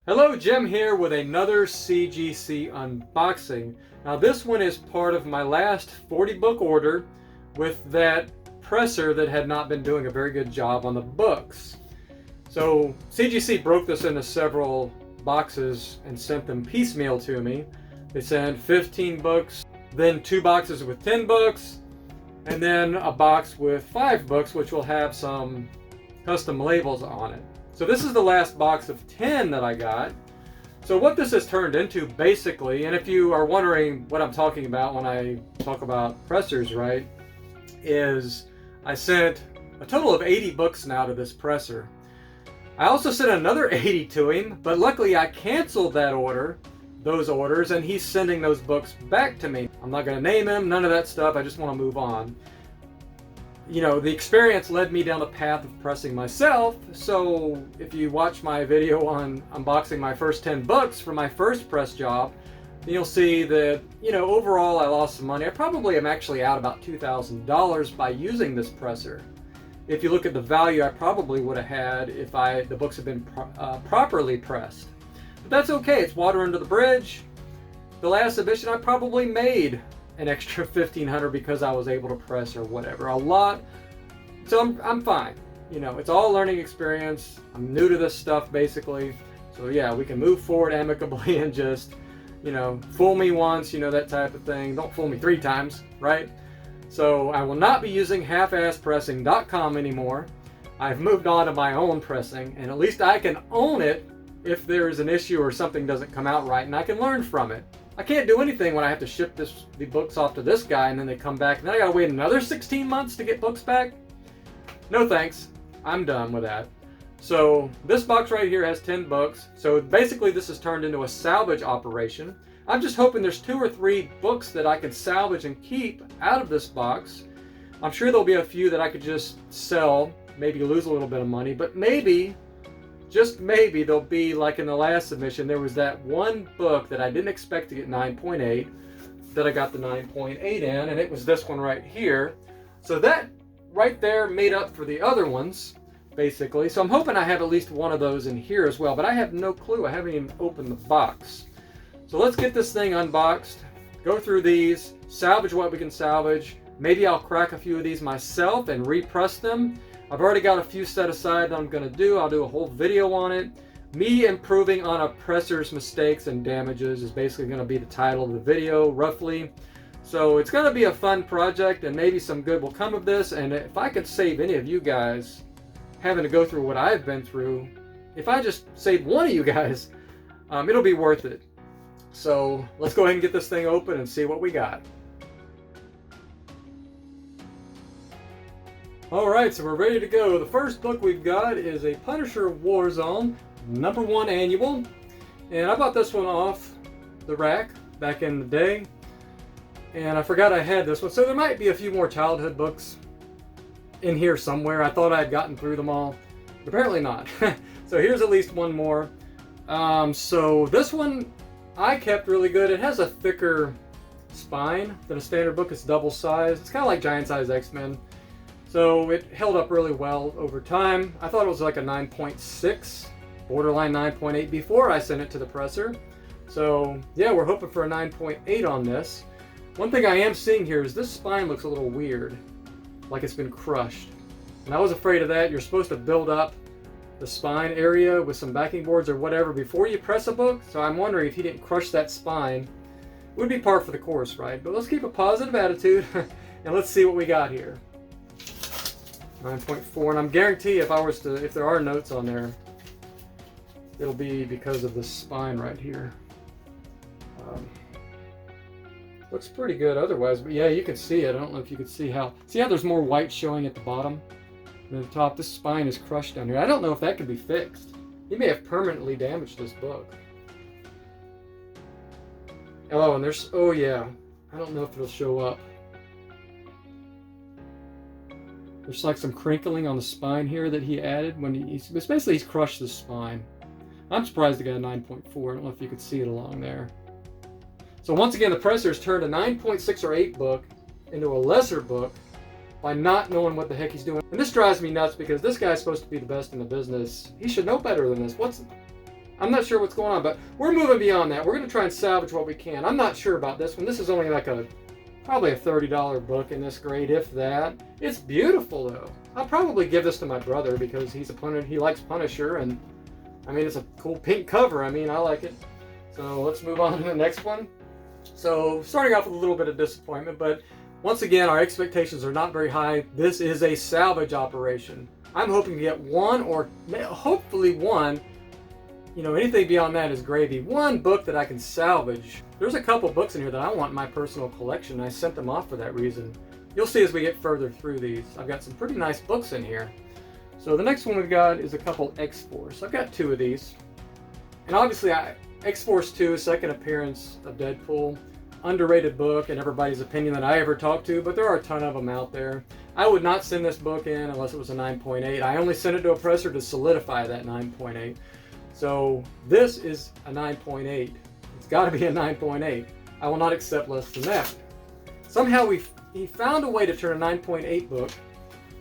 Hello, Jim here with another CGC unboxing. Now this one is part of my last 40 book order with that presser that had not been doing a very good job on the books. So CGC broke this into several boxes and sent them piecemeal to me. They sent 15 books, then 2 boxes with 10 books, and then a box with 5 books which will have some custom labels on it. So this is the last box of 10 that I got. So what this has turned into basically, and if you are wondering what I'm talking about when I talk about pressers, right, is I sent a total of 80 books now to this presser. I also sent another 80 to him, but luckily I canceled those orders, and he's sending those books back to me. I'm not going to name him, none of that stuff, I just want to move on. You know, the experience led me down the path of pressing myself, so if you watch my video on unboxing my first 10 books for my first press job, you'll see that, you know, overall I lost some money. I probably am actually out about $2,000 by using this presser. If you look at the value I probably would have had if the books had been properly pressed. But that's okay, it's water under the bridge. The last submission I probably made an extra $1,500 because I was able to press or whatever. A lot. So I'm fine. You know, it's all learning experience. I'm new to this stuff basically. So yeah, we can move forward amicably and just, you know, fool me once, you know, that type of thing. Don't fool me 3 times, right? So I will not be using halfasspressing.com anymore. I've moved on to my own pressing, and at least I can own it if there is an issue or something doesn't come out right, and I can learn from it. I can't do anything when I have to ship the books off to this guy and then they come back and then I gotta wait another 16 months to get books back? No thanks. I'm done with that. So this box right here has 10 books. So basically this has turned into a salvage operation. I'm just hoping there's 2 or 3 books that I can salvage and keep out of this box. I'm sure there'll be a few that I could just sell, maybe lose a little bit of money, but maybe, just maybe, there'll be, like in the last submission, there was that one book that I didn't expect to get 9.8 that I got the 9.8 in, and it was this one right here. So that right there made up for the other ones, basically. So I'm hoping I have at least one of those in here as well, but I have no clue. I haven't even opened the box. So let's get this thing unboxed, go through these, salvage what we can salvage. Maybe I'll crack a few of these myself and repress them. I've already got a few set aside that I'm going to do. I'll do a whole video on it. Me improving on a presser's mistakes and damages is basically going to be the title of the video, roughly. So it's going to be a fun project, and maybe some good will come of this. And if I could save any of you guys having to go through what I've been through, if I just save one of you guys, it'll be worth it. So let's go ahead and get this thing open and see what we got. Alright, so we're ready to go. The first book we've got is a Punisher Warzone #1 annual. And I bought this one off the rack back in the day. And I forgot I had this one. So there might be a few more childhood books in here somewhere. I thought I had gotten through them all. But apparently not. So here's at least one more. So this one I kept really good. It has a thicker spine than a standard book. It's double sized. It's kind of like giant size X-Men. So it held up really well over time. I thought it was like a 9.6, borderline 9.8 before I sent it to the presser. So yeah, we're hoping for a 9.8 on this. One thing I am seeing here is this spine looks a little weird, like it's been crushed. And I was afraid of that. You're supposed to build up the spine area with some backing boards or whatever before you press a book. So I'm wondering if he didn't crush that spine. It would be par for the course, right? But let's keep a positive attitude and let's see what we got here. 9.4, and I'm guarantee if there are notes on there, it'll be because of the spine right here. Looks pretty good otherwise, but yeah, you can see it. I don't know if you can see how there's more white showing at the bottom than the top. This spine is crushed down here. I don't know if that can be fixed. He may have permanently damaged this book. Oh, and oh yeah, I don't know if it'll show up. There's like some crinkling on the spine here that he added when he's crushed the spine. I'm surprised he got a 9.4. I don't know if you could see it along there. So once again, the presser's turned a 9.6 or 8 book into a lesser book by not knowing what the heck he's doing. And this drives me nuts because this guy's supposed to be the best in the business. He should know better than this. I'm not sure what's going on, but we're moving beyond that. We're going to try and salvage what we can. I'm not sure about this one. This is only like probably a $30 book in this grade, if that. It's beautiful though. I'll probably give this to my brother because he likes Punisher, and I mean, it's a cool pink cover. I mean, I like it. So let's move on to the next one. So starting off with a little bit of disappointment, but once again, our expectations are not very high. This is a salvage operation. I'm hoping to get one, or hopefully one. You know, anything beyond that is gravy. One book that I can salvage. There's a couple books in here that I want in my personal collection. I sent them off for that reason. You'll see as we get further through these. I've got some pretty nice books in here. So the next one we've got is a couple X-Force. I've got two of these. And obviously, X-Force 2, second appearance of Deadpool. Underrated book in everybody's opinion that I ever talked to, but there are a ton of them out there. I would not send this book in unless it was a 9.8. I only sent it to a presser to solidify that 9.8. So this is a 9.8. It's got to be a 9.8. I will not accept less than that. Somehow he found a way to turn a 9.8 book.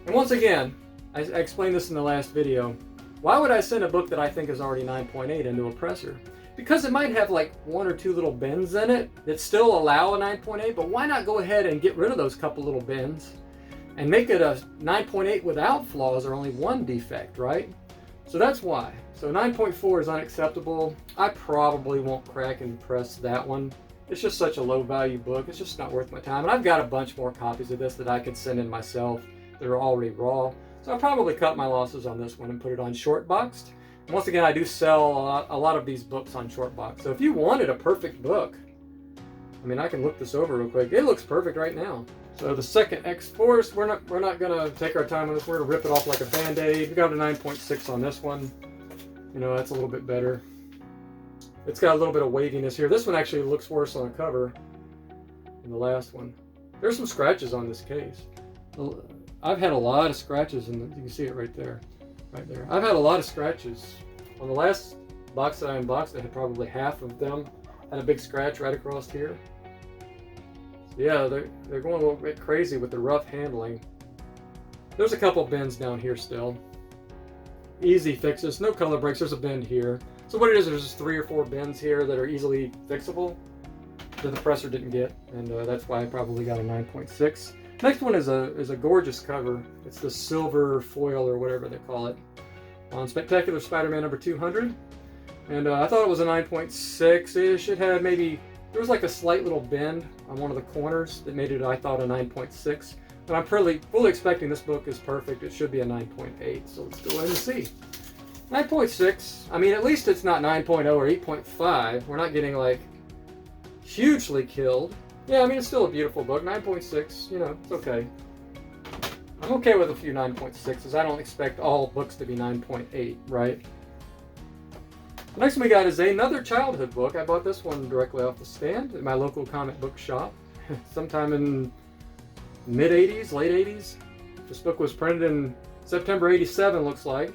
And once again, I explained this in the last video. Why would I send a book that I think is already 9.8 into a presser? Because it might have like one or two little bends in it that still allow a 9.8, but why not go ahead and get rid of those couple little bends and make it a 9.8 without flaws or only one defect, right? So that's why. So 9.4 is unacceptable. I probably won't crack and press that one. It's just such a low value book. It's just not worth my time. And I've got a bunch more copies of this that I could send in myself that are already raw. So I'll probably cut my losses on this one and put it on shortboxed. And once again, I do sell a lot of these books on shortbox. So if you wanted a perfect book, I mean, I can look this over real quick. It looks perfect right now. So the second X-Force, we're not gonna take our time on this. We're gonna rip it off like a Band-Aid. We got a 9.6 on this one. You know, that's a little bit better. It's got a little bit of waviness here. This one actually looks worse on the cover than the last one. There's some scratches on this case. I've had a lot of scratches, and you can see it right there. Right there. I've had a lot of scratches. On the last box that I unboxed, I had probably half of them had a big scratch right across here. So yeah, they're going a little bit crazy with the rough handling. There's a couple bends down here still. Easy fixes, no color breaks. There's a bend here. So what it is, there's just 3 or 4 bends here that are easily fixable that the presser didn't get, and that's why I probably got a 9.6. Next one is a gorgeous cover. It's the silver foil or whatever they call it on Spectacular Spider-Man number 200, and I thought it was a 9.6-ish. It had there was like a slight little bend on one of the corners that made it, I thought, a 9.6. But I'm fully expecting this book is perfect. It should be a 9.8. So let's go ahead and see. 9.6. I mean, at least it's not 9.0 or 8.5. We're not getting like hugely killed. Yeah, I mean, it's still a beautiful book. 9.6, you know, it's okay. I'm okay with a few 9.6s. I don't expect all books to be 9.8, right? The next one we got is another childhood book. I bought this one directly off the stand at my local comic book shop sometime in mid-80s, late 80s. This book was printed in September 87, looks like.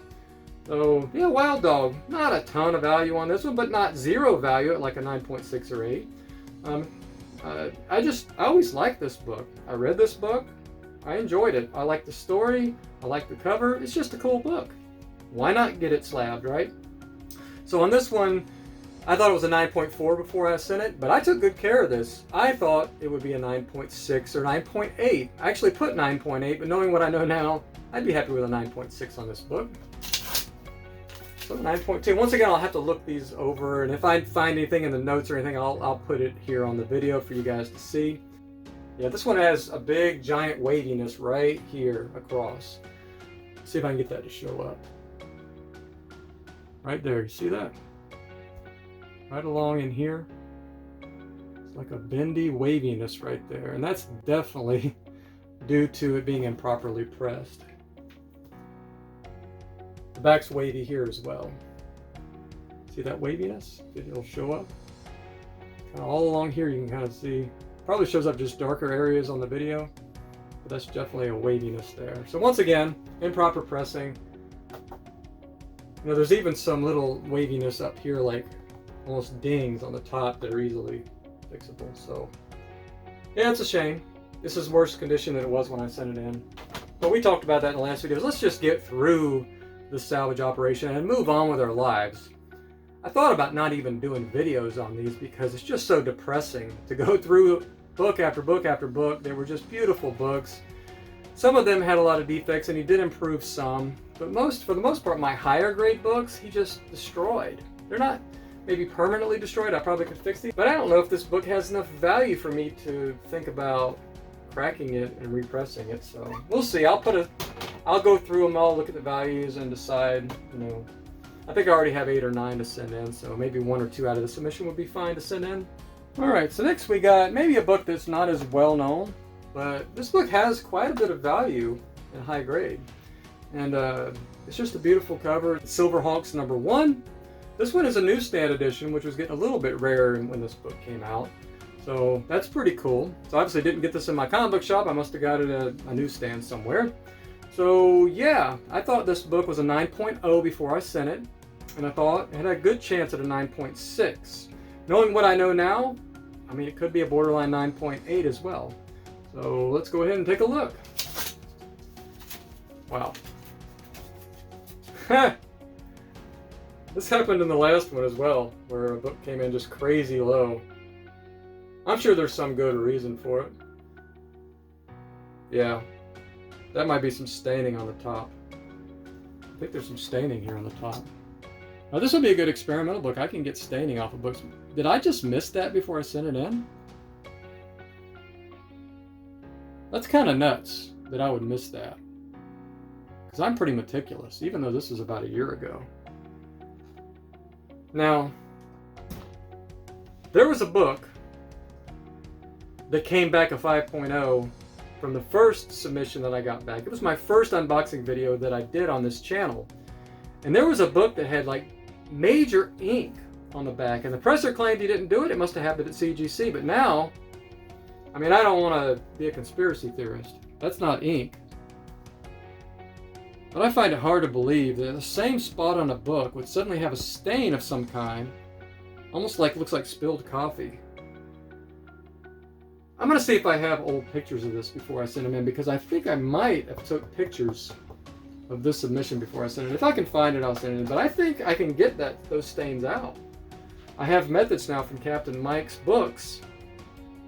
So, yeah, Wild Dog. Not a ton of value on this one, but not zero value at like a 9.6 or 8. I always liked this book. I read this book. I enjoyed it. I like the story. I like the cover. It's just a cool book. Why not get it slabbed, right? So on this one, I thought it was a 9.4 before I sent it, but I took good care of this. I thought it would be a 9.6 or 9.8. I actually put 9.8, but knowing what I know now, I'd be happy with a 9.6 on this book. So 9.2. Once again, I'll have to look these over, and if I find anything in the notes or anything, I'll put it here on the video for you guys to see. Yeah, this one has a big, giant waviness right here across. Let's see if I can get that to show up. Right there, you see that? Right along in here. It's like a bendy waviness right there, and that's definitely due to it being improperly pressed. The back's wavy here as well. See that waviness? It'll show up. Kind of all along here you can kind of see. Probably shows up just darker areas on the video, but that's definitely a waviness there. So once again, improper pressing. You know, there's even some little waviness up here, like almost dings on the top that are easily fixable. So yeah, it's a shame. This is worse condition than it was when I sent it in. But we talked about that in the last videos. Let's just get through the salvage operation and move on with our lives. I thought about not even doing videos on these because it's just so depressing to go through book after book after book. They were just beautiful books. Some of them had a lot of defects, and he did improve some, but for the most part, my higher grade books, he just destroyed. They're not maybe permanently destroyed. I probably could fix these, but I don't know if this book has enough value for me to think about cracking it and repressing it. So we'll see. I'll go through them all, look at the values, and decide. I think I already have 8 or 9 to send in, so maybe 1 or 2 out of the submission would be fine to send in. All right, so next we got maybe a book that's not as well known, but this book has quite a bit of value in high grade. And it's just a beautiful cover. Silverhawks #1. This one is a newsstand edition, which was getting a little bit rare when this book came out. So that's pretty cool. So obviously didn't get this in my comic book shop. I must have got it at a newsstand somewhere. So yeah, I thought this book was a 9.0 before I sent it. And I thought it had a good chance at a 9.6. Knowing what I know now, I mean, it could be a borderline 9.8 as well. So let's go ahead and take a look. Wow. This happened in the last one as well, where a book came in just crazy low. I'm sure there's some good reason for it. Yeah, that might be some staining on the top. I think there's some staining here on the top. Now this would be a good experimental book. I can get staining off of books. Did I just miss that before I sent it in? That's kind of nuts that I would miss that. Because I'm pretty meticulous, even though this is about a year ago. Now, there was a book that came back a 5.0 from the first submission that I got back. It was my first unboxing video that I did on this channel. And there was a book that had like major ink on the back, and the presser claimed he didn't do it. It must have happened at CGC, but now, I mean, I don't want to be a conspiracy theorist. That's not ink. But I find it hard to believe that the same spot on a book would suddenly have a stain of some kind, almost like looks like spilled coffee. I'm going to see if I have old pictures of this before I send them in, because I think I might have took pictures of this submission before I send it. If I can find it, I'll send it in. But I think I can get those stains out. I have methods now from Captain Mike's books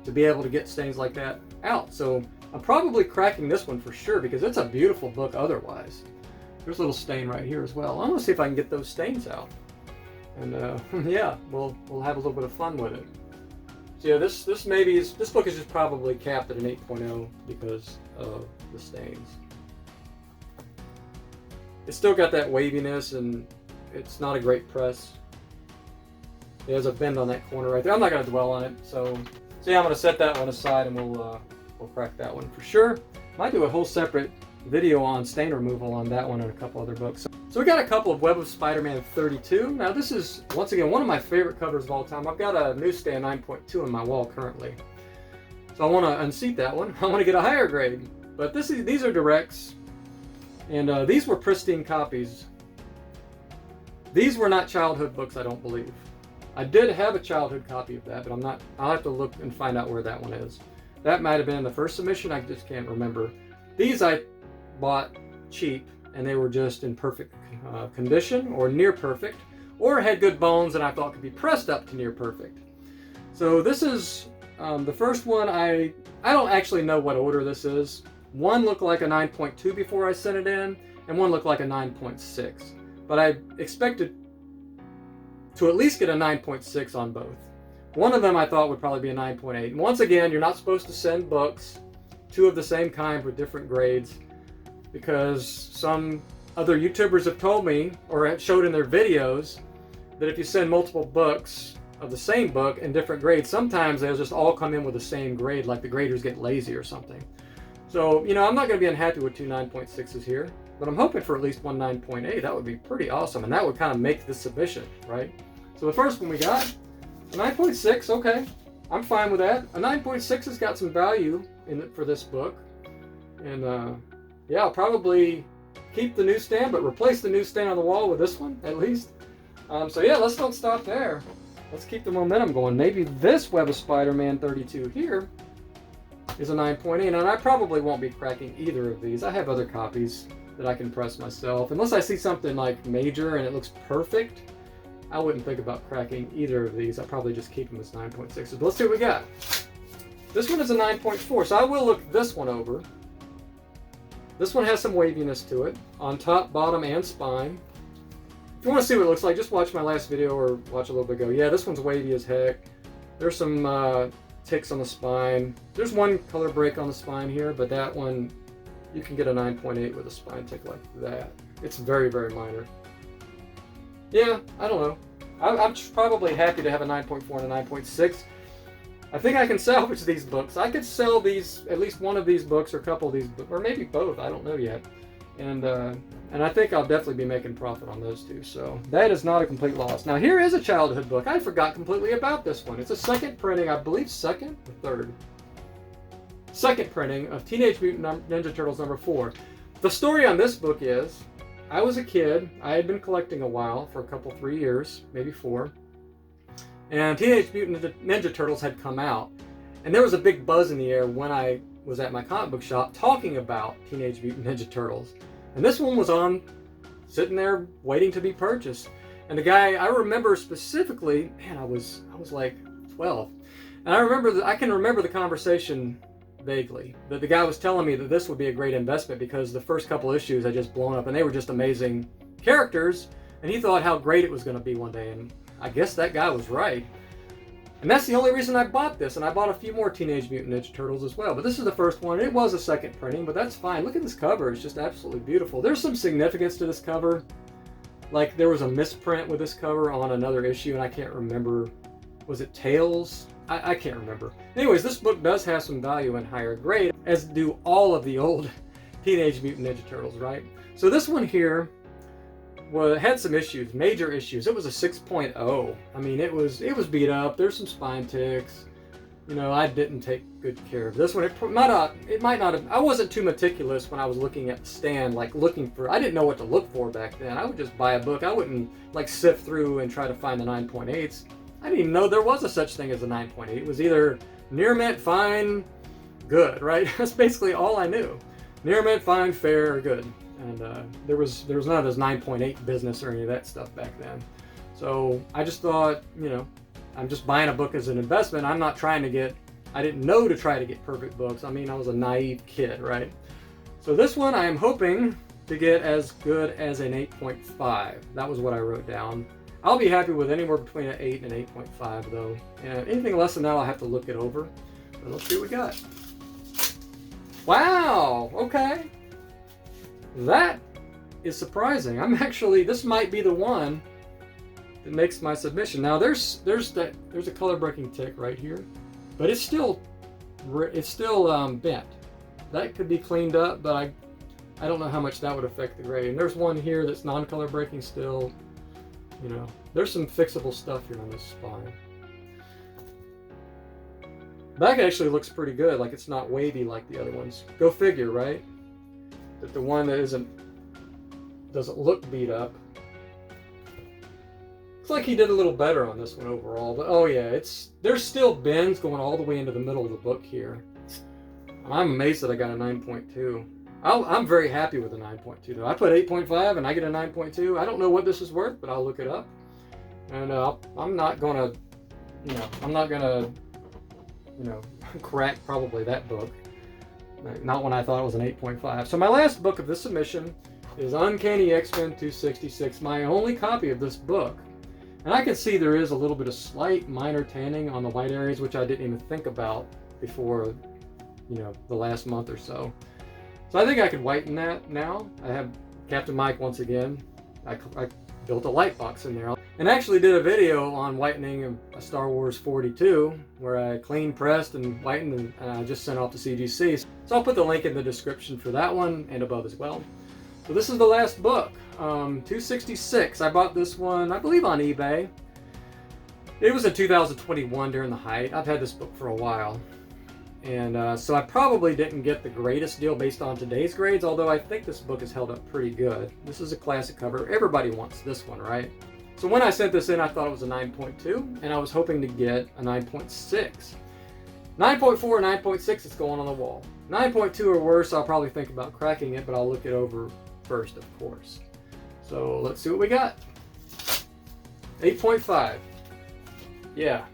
to be able to get stains like that out. So I'm probably cracking this one for sure, because it's a beautiful book otherwise. There's a little stain right here as well. I'm going to see if I can get those stains out. And yeah, we'll have a little bit of fun with it. So yeah, this book is just probably capped at an 8.0 because of the stains. It's still got that waviness, and it's not a great press. There's a bend on that corner right there. I'm not going to dwell on it. So yeah, I'm going to set that one aside, and we'll crack that one for sure. Might do a whole separate video on stain removal on that one and a couple other books. So we got a couple of Web of Spider-Man 32. Now this is, once again, one of my favorite covers of all time. I've got a newsstand 9.2 on my wall currently. So I want to unseat that one. I want to get a higher grade. But these are directs. And these were pristine copies. These were not childhood books, I don't believe. I did have a childhood copy of that, but I'll have to look and find out where that one is. That might have been in the first submission, I just can't remember. These I bought cheap, and they were just in perfect condition, or near perfect, or had good bones and I thought could be pressed up to near perfect. So this is the first one. I don't actually know what order this is. One looked like a 9.2 before I sent it in, and one looked like a 9.6. But I expected to at least get a 9.6 on both. One of them I thought would probably be a 9.8. And once again, you're not supposed to send books, two of the same kind with different grades, because some other YouTubers have told me, or have showed in their videos, that if you send multiple books of the same book in different grades, sometimes they'll just all come in with the same grade, like the graders get lazy or something. So, I'm not going to be unhappy with two 9.6s here, but I'm hoping for at least one 9.8. That would be pretty awesome, and that would kind of make the submission, right? So the first one we got, a 9.6, okay. I'm fine with that. A 9.6 has got some value in it for this book. And yeah, I'll probably keep the newsstand, but replace the newsstand on the wall with this one, at least. So yeah, let's don't stop there. Let's keep the momentum going. Maybe this Web of Spider-Man 32 here is a 9.8, and I probably won't be cracking either of these. I have other copies that I can press myself. Unless I see something like major and it looks perfect, I wouldn't think about cracking either of these. I'd probably just keep them as 9.6s. But let's see what we got. This one is a 9.4, so I will look this one over. This one has some waviness to it, on top, bottom, and spine. If you want to see what it looks like, just watch my last video or watch a little bit ago. Yeah, this one's wavy as heck. There's some ticks on the spine. There's one color break on the spine here, but that one, you can get a 9.8 with a spine tick like that. It's very, very minor. Yeah, I don't know. I'm probably happy to have a 9.4 and a 9.6. I think I can salvage these books. I could sell these, at least one of these books or a couple of these, or maybe both. I don't know yet. And I think I'll definitely be making profit on those two. So that is not a complete loss. Now here is a childhood book. I forgot completely about this one. It's a second printing, I believe second or third. Second printing of Teenage Mutant Ninja Turtles #4. The story on this book is, I was a kid. I had been collecting a while, for a couple, 3 years, maybe 4. And Teenage Mutant Ninja Turtles had come out. And there was a big buzz in the air when I was at my comic book shop talking about Teenage Mutant Ninja Turtles. And this one was on, sitting there waiting to be purchased. And the guy, I remember specifically, man, I was like 12. And I can remember the conversation vaguely. That the guy was telling me that this would be a great investment because the first couple issues had just blown up and they were just amazing characters. And he thought how great it was going to be one day. And I guess that guy was right. And that's the only reason I bought this. And I bought a few more Teenage Mutant Ninja Turtles as well. But this is the first one. It was a second printing, but that's fine. Look at this cover. It's just absolutely beautiful. There's some significance to this cover. Like there was a misprint with this cover on another issue, and I can't remember. Was it Tails? I can't remember. Anyways, this book does have some value in higher grade, as do all of the old Teenage Mutant Ninja Turtles, right? So this one here had some issues, major issues. It was a 6.0. I mean, it was beat up. There's some spine ticks. You know, I didn't take good care of this one. It might not have. I wasn't too meticulous when I was looking at the stand, like looking for. I didn't know what to look for back then. I would just buy a book. I wouldn't like sift through and try to find the 9.8s. I didn't even know there was a such thing as a 9.8. It was either near mint, fine, good, right? That's basically all I knew. Near mint, fine, fair, or good. And there was none of this 9.8 business or any of that stuff back then. So I just thought, you know, I'm just buying a book as an investment. I'm not trying to get, I didn't know to try to get perfect books. I mean, I was a naive kid, right? So this one I am hoping to get as good as an 8.5. That was what I wrote down. I'll be happy with anywhere between an 8 and an 8.5 though. And anything less than that, I'll have to look it over. But let's see what we got. Wow, okay. That is surprising. This might be the one that makes my submission. Now there's a color breaking tick right here, but it's still bent. That could be cleaned up, but I don't know how much that would affect the grade. And there's one here that's non-color breaking still. You know, there's some fixable stuff here on this spine. Back actually looks pretty good, like it's not wavy like the other ones. Go figure, right? That the one that doesn't look beat up. Looks like he did a little better on this one overall, but oh yeah, there's still bends going all the way into the middle of the book here. I'm amazed that I got a 9.2. I'm very happy with a 9.2 though. I put 8.5 and I get a 9.2. I don't know what this is worth, but I'll look it up. And I'm not gonna crack probably that book. Not when I thought it was an 8.5. So my last book of this submission is Uncanny X-Men 266, my only copy of this book. And I can see there is a little bit of slight minor tanning on the white areas, which I didn't even think about before, the last month or so. So I think I could whiten that now. I have Captain Mike once again. I built a light box in there. And actually did a video on whitening a Star Wars 42 where I clean pressed and whitened and I just sent off to CGC. So I'll put the link in the description for that one and above as well. So this is the last book, 266. I bought this one, I believe, on eBay. It was in 2021 during the height. I've had this book for a while. And so I probably didn't get the greatest deal based on today's grades, although I think this book has held up pretty good. This is a classic cover. Everybody wants this one, right? So when I sent this in, I thought it was a 9.2, and I was hoping to get a 9.6. 9.4 or 9.6 is going on the wall. 9.2 or worse, I'll probably think about cracking it, but I'll look it over first, of course. So let's see what we got. 8.5. Yeah,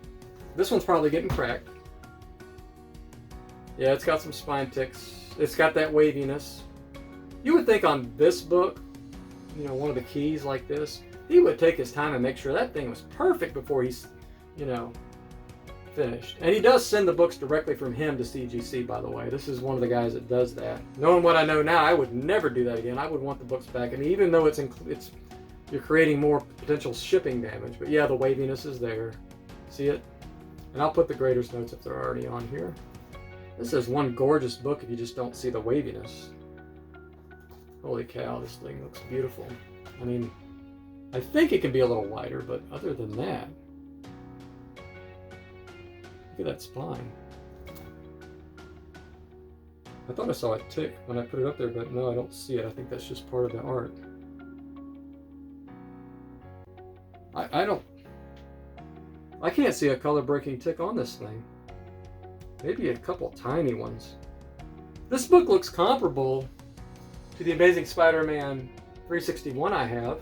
this one's probably getting cracked. Yeah, it's got some spine ticks. It's got that waviness. You would think on this book, you know, one of the keys like this, he would take his time and make sure that thing was perfect before he's, you know, finished. And he does send the books directly from him to CGC, by the way. This is one of the guys that does that. Knowing what I know now, I would never do that again. I would want the books back. I mean, even though you're creating more potential shipping damage. But yeah, the waviness is there. See it? And I'll put the grader's notes if they're already on here. This is one gorgeous book if you just don't see the waviness. Holy cow, this thing looks beautiful. I mean, I think it can be a little wider, but other than that, look at that spine. I thought I saw it tick when I put it up there, but no, I don't see it. I think that's just part of the art. I can't see a color breaking tick on this thing. Maybe a couple tiny ones. This book looks comparable to the Amazing Spider-Man 361 I have.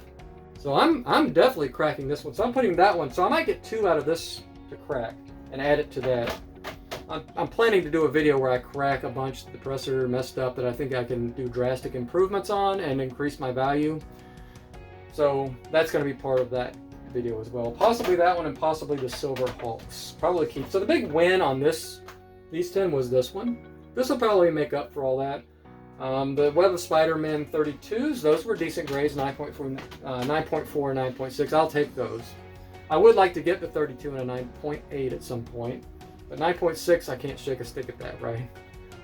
So I'm definitely cracking this one. So I'm putting that one. So I might get 2 out of this to crack and add it to that. I'm planning to do a video where I crack a bunch that the presser messed up that I think I can do drastic improvements on and increase my value. So that's going to be part of that video as well. Possibly that one and possibly the Silverhawks. Probably keep. So the big win on these 10 was this one. This will probably make up for all that. The Web of Spider-Man 32s, those were decent grades, 9.4, 9.6. I'll take those. I would like to get the 32 and a 9.8 at some point, but 9.6, I can't shake a stick at that, right?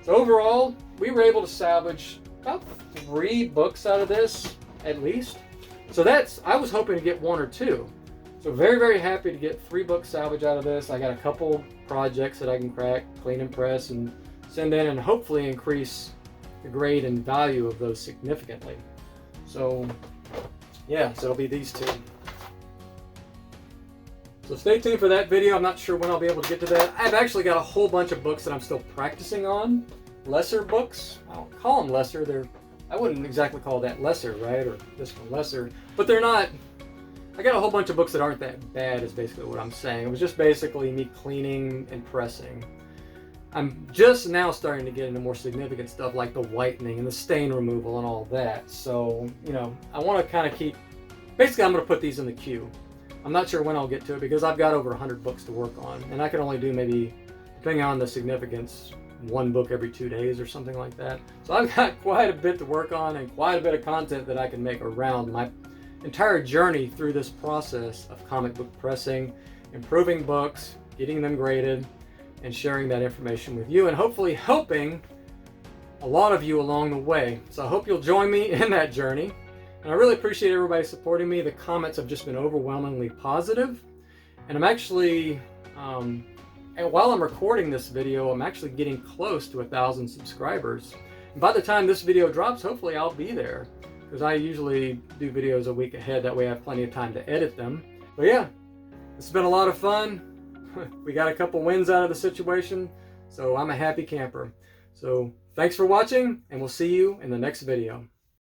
So overall, we were able to salvage about 3 books out of this, at least. So I was hoping to get 1 or 2. So very, very happy to get 3 books salvage out of this. I got a couple projects that I can crack, clean and press, and send in, and hopefully increase the grade and value of those significantly. So yeah, so it'll be these 2. So stay tuned for that video. I'm not sure when I'll be able to get to that. I've actually got a whole bunch of books that I'm still practicing on. Lesser books. I don't call them lesser. I wouldn't exactly call that lesser, right? Or this one lesser. But they're not. I got a whole bunch of books that aren't that bad is basically what I'm saying. It was just basically me cleaning and pressing. I'm just now starting to get into more significant stuff like the whitening and the stain removal and all that. So, you know, I want to kind of keep... Basically, I'm going to put these in the queue. I'm not sure when I'll get to it because I've got over 100 books to work on. And I can only do maybe, depending on the significance, 1 book every 2 days or something like that. So I've got quite a bit to work on and quite a bit of content that I can make around my entire journey through this process of comic book pressing, improving books, getting them graded, and sharing that information with you, and hopefully helping a lot of you along the way. So I hope you'll join me in that journey. And I really appreciate everybody supporting me. The comments have just been overwhelmingly positive. And I'm actually, and while I'm recording this video, I'm actually getting close to 1,000 subscribers. And by the time this video drops, hopefully I'll be there, because I usually do videos a week ahead. That way I have plenty of time to edit them. But yeah, it's been a lot of fun. We got a couple wins out of the situation, so I'm a happy camper. So thanks for watching, and we'll see you in the next video.